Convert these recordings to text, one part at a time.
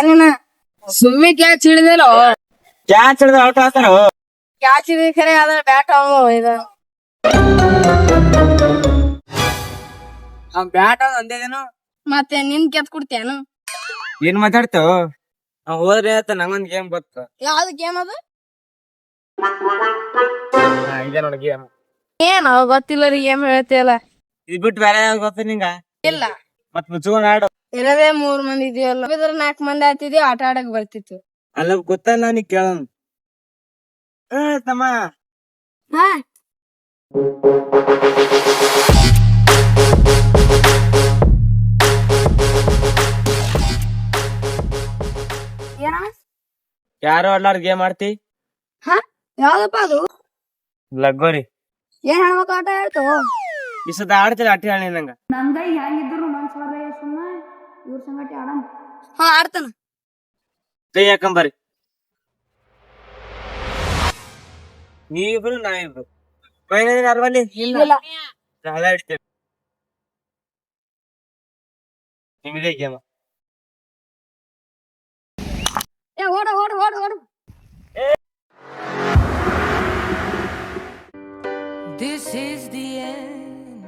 ನೀನ ಸುಮ್ಮಿ catch ಹಿಡಿದಿಲ್ಲ catch ಹಿಡಿದ್ರೆ out ಆಗ್ತಾರ. ಕ್ಯಾಚ್ ಹಿಡಿದ ಖರೆ ಅದ್ರ ಬ್ಯಾಟ್ ಇದು ಬ್ಯಾಟ್ ಒಂದೇನು ಮತ್ತೆ ನಿನ್ ಕೆತ್ ಕೊಡ್ತೇನು? ಏನ್ ಮಾತಾಡ್ತಾವ ಹೋದ್ರೆ ಆಯ್ತ. ನಂಗೊಂದ್ ಗೇಮ್ ಗೊತ್ತ. ಯಾವ್ದು ಗೇಮ್ ಅದು? ಇದೆ ನೋಡಿ ಗೇಮ್. ಏನ ಗೊತ್ತಿಲ್ಲ ರೀ ಗೇಮ್ ಹೇಳ್ತಿಯಲ್ಲ. ಇದ್ ಬಿಟ್ಟು ಬೇರೆ ಯಾವ್ದು ಗೊತ್ತ ನಿಂಗ? ಇಲ್ಲ. ಮತ್ ಮುಚ್ಕೊಂಡ್ ಆಡು. ಇರೋದೇ 3 ಮಂದಿ ಇದೀವಲ್ಲ, 4 ಮಂದಿ ಆಯ್ತಿದ್ವಿ, ಆಟ ಆಡಕ್ ಬರ್ತಿತ್ತು. ಅಲ್ಲ ಗೊತ್ತಲ್ಲ ನೀ ಕೇಳೋಣ. ತಮ್ಮ ಹಾ ಯಾರು ಆಡ್ಲಾರ್ದ ಗೇಮ್ ಆಡ್ತಿ? ಯಾವ್ದಪ್ಪ ಅದು? ಲಗೋರಿ. ಏನ್ ಹೆಣ್ಮಕ್ಳು ಆಟ ಹೇಳ್ತಾವ? ಈ ಸದ ಆಡ್ತಿಲ್ಲ ಅಟ್ಟಿ ಹೇಳಿ ನಂಗ. ನಂದ ಹೆಂಗಿದ್ರು ಮನ್ಸ್ ಬರ್ಲ ಸುಮ್ಮ ಇವ್ರ ಸಂಗಟಿ ಆಡಮ್. ಹಾ ಆಡ್ತಾನ. ಕೈ ಹಾಕಂಬರಿ. ನೀವಿಬ್ರು ನಾ ಇಬ್ರು. ಅರ್ವಲ್ಲಿ ಇಲ್ಲ. ಇಡ್ತೇವೆ ನಿಮ್ದೇ ಗೇಮ. ಓಡ ಓಡ ಓಡ ಓಡ. This is the end.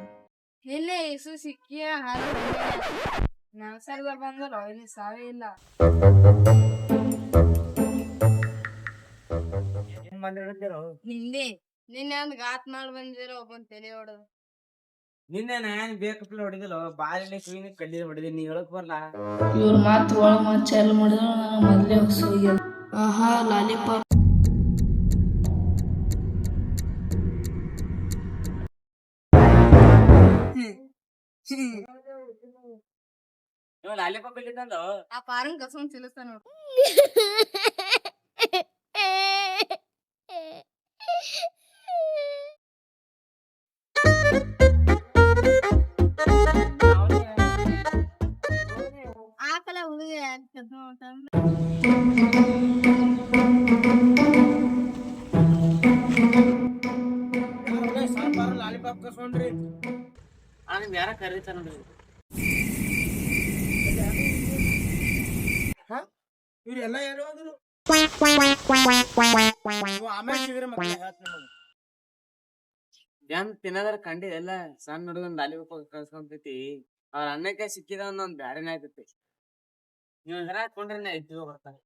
ಇಲ್ಲೇ ಇಸು ಸಿಕ್ಕಿಯ ಹಾಲು ನರ್ಸರ್ಗ ಬಂದಲ್ಲ ಇಲ್ಲಿ ಸಾವೇ ಇಲ್ಲ. ನಿನ್ನೆ ಒಂದ್ ಗಾತ್ ಮಾಡಿ ಬಂದಿರೋ ಒಬ್ಬನ್ ತಲೆ ಹೊಡೆದು. ನಿನ್ನೆ ನಾನ್ ಬೇಕಪ್ಲೆ ಹೊಡಿದಿಲ್ಲ, ಬಾಲಿನ ಕ್ಲೀನ್ ಕಡ್ಡಿ ಹೊಡಿದಿ. ನೀ ಹೇಳಕ್ ಬರ್ಲ. ಇವ್ರ ಮಾತು ಒಳ ಮಾತು ಚಾಲು ಮಾಡಿದ್ರು ನಾನು ಮೊದಲೇ ಹೋಗ್ಸೋಗ್ಯ. ಆಹಾ ಲಾಲಿಪಾಪ್. ಲಾಲಿಪಾಪ್ ಇಲ್ಲಿ ತಂದು ಆ ಪಾರಂಗ್ ಕಸ್ಕೊಂಡ್ ತಿನ್ನಿಸ್ತಾನ ನೋಡು. ಆಕಲ ಹುಡುಗ ಲಾಲಿಪಾಪ್ ಕಸ್ಕೊಂಡ್ರಿ. ನಿಮ್ ಯಾರ ಕರೀತಾರ ನೋಡ್ರಿ. ಇವ್ರೆಲ್ಲ ಯಾರು ಹೋದ್ರು? ಆಮೇಲೆ ಸಿಗ್ರೆ ಮಕ್ಕಳು ಹೇಳ್ತೀನಿ ನೋಡಿ. ಜನ್ ತಿನ್ನದ್ರ ಕಂಡಿದೆಲ್ಲ ಸಣ್ಣ ಹುಡುಗನ್ ಲಾಲಿಪಾಪ್ ಕಳ್ಸ್ಕೊಂತೈತಿ. ಅವ್ರ ಅನ್ನಕ್ಕೆ ಸಿಕ್ಕಿದ ಒಂದ್ ಬ್ಯಾರೆನೇ ಆಯ್ತೈತಿ. ನೀವು ಹೆರ ಹಾಕೊಂಡ್ರೆ ಇದ್ದು ಬರ್ತಾನೆ.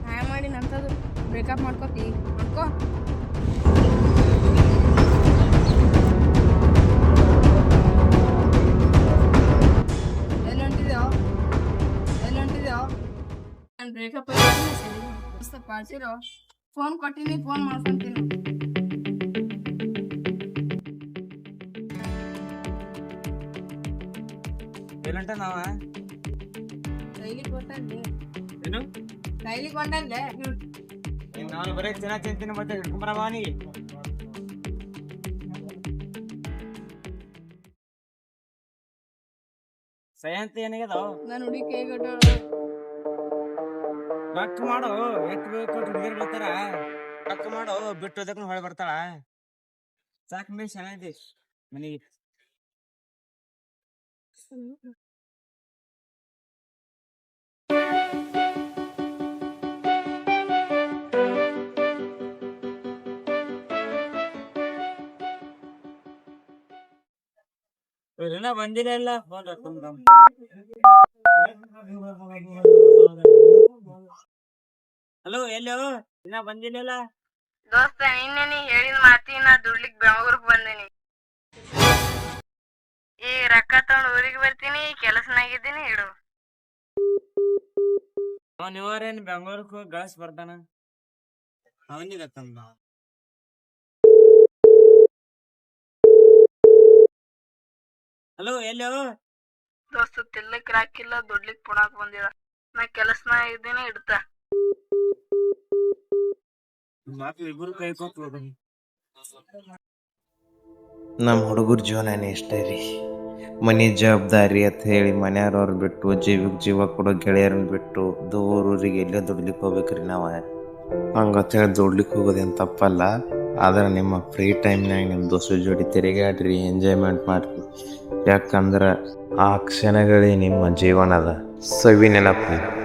ಹಾಯ್ ಮಾಡಿ ನಂತದು ಬ್ರೇಕಪ್ ಮಾಡ್ಕೋತಿ ಮಾಡ್ಕೋ. ಎಲ್ಲಿ ಹೊಂಟಿದ್ಯೋ ನಾನು ಬ್ರೇಕಪ್ ಪಾಡ್ಸಿರೋ ಫೋನ್ ಕೊಟ್ಟಿನಿ, ಫೋನ್ ಮಾಡ್ಕೊಂತೀನಿ. ಏನಂಟ ನಾವ ಕೈಲಿಗೆ ಕೊಟ್ಟಂದೆ ಏನು ಕೈಲಿಗೆ ಕೊಂಡಂದೆ. ನಾನು ಬರೀ ಚೆನ್ನಾಗಿ ತಿಂತೀನಿ ಮತ್ತೆ ಹಿಡ್ಕೊಂಬರವ ನೀ. ಸಯಂತ ಏನಾಗ್ಯದ? ನಾನು ಹುಡುಗಿ ಕೈ ಕೊಟ್ಟು ರೊಕ್ಕ ಮಾಡು. ಎಷ್ಟು ಬೇಕು ಹುಡುಗಿಯರ್ ಬರ್ತಾರ. ರೊಕ್ಕ ಮಾಡು, ಬಿಟ್ಟು ಹೋದಕ್ಕೆ ಹೊಳೆ ಬರ್ತಾಳ. ಸಾಕು ಮೇಲೆ ಚೆನ್ನಾಗಿದೆ ಮನೆಗೆ. ಇವ್ರೆಲ್ಲ ಬಂದಿಲ್ಲ ಇಲ್ಲ. ಹಲೋ ಎಲ್ಲೋ ಇನ್ನ ಬಂದಿಲ್ಲ. ದೋಸ್ತ ನಿನ್ನೆ ನೀ ಹೇಳಿದ ಮಾತಿ ನಾ ದುಡ್ಲಿಕ್ ಬೆಂಗಳೂರಿಗೆ ಬಂದೀನಿ. ಈ ರೊಕ್ಕ ತಗೊಂಡು ಊರಿಗೆ ಬರ್ತೀನಿ, ಕೆಲಸನಾಗಿದ್ದೀನಿ ಇಡು. ನೀವಾರೇನ್ ಬೆಂಗಳೂರಿಗೆ ಹೋಗಿ ಗಳಸ್ ಬರ್ತಾನ ಅವನಿಗೆ ತಂದ. ಹಲೋ ಎಲ್ಲೋ ದೋಸ್ತ ತಿನ್ಲಿಕ್ ರಾಕಿಲ್ಲ, ದುಡ್ಲಿಕ್ ಪುಣಾಕ್ ಬಂದಿದ. ನಾ ಕೆಲಸನಾಗ ಇದ್ದೀನಿ ಇಡ್ತಾ. ಇಬ್ರು ಕೈ ಕೊಟ್ಟು ನಮ್ಮ ಹುಡುಗರ ಜೀವನನೇ ಇಷ್ಟ ರೀ. ಮನೆ ಜವಾಬ್ದಾರಿ ಅಂತ ಹೇಳಿ ಮನೆಯವ್ರವ್ರು ಬಿಟ್ಟು ಜೀವ ಕೊಡೋ ಗೆಳೆಯರನ್ನ ಬಿಟ್ಟು ದೂರೂರಿಗೆ ಎಲ್ಲೇ ದುಡ್ಲಿಕ್ಕೆ ಹೋಗ್ಬೇಕ್ರಿ ನಾವು. ಹಂಗಂತ ಹೇಳಿ ದುಡ್ಲಿಕ್ಕೆ ಹೋಗೋದೇನು ತಪ್ಪಲ್ಲ. ಆದ್ರೆ ನಿಮ್ಮ ಫ್ರೀ ಟೈಮ್ನಾಗ ನಿಮ್ಮ ದೋಸ್ತರ ಜೋಡಿ ತಿರುಗಾಡ್ರಿ, ಎಂಜಾಯ್ಮೆಂಟ್ ಮಾಡ್ರಿ. ಯಾಕಂದ್ರೆ ಆ ಕ್ಷಣಗಳೇ ನಿಮ್ಮ ಜೀವನದ ಸವಿ ನೆನಪು.